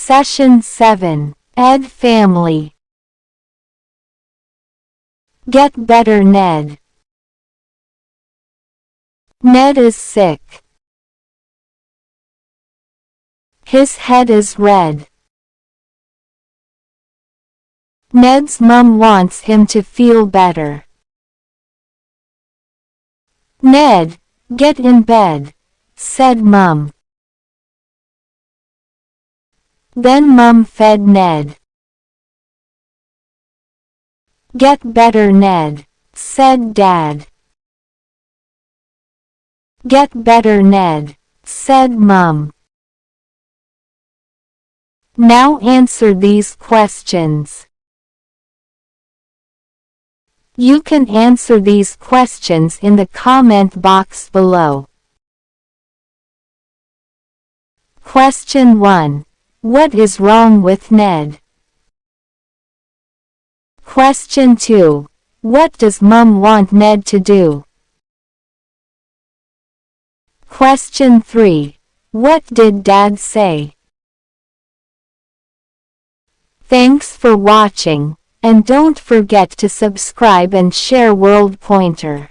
Session 7. Ed Family. Get better, Ned. Ned is sick. His head is red. Ned's mom wants him to feel better. Ned, get in bed, said Mum. Then Mum fed Ned. Get better, Ned, said Dad. Get better, Ned, said Mum. Now answer these questions. You can answer these questions in the comment box below. Question 1. What is wrong with Ned? Question 2. What does Mum want Ned to do? Question 3. What did Dad say? Thanks for watching, and don't forget to subscribe and share World Pointer.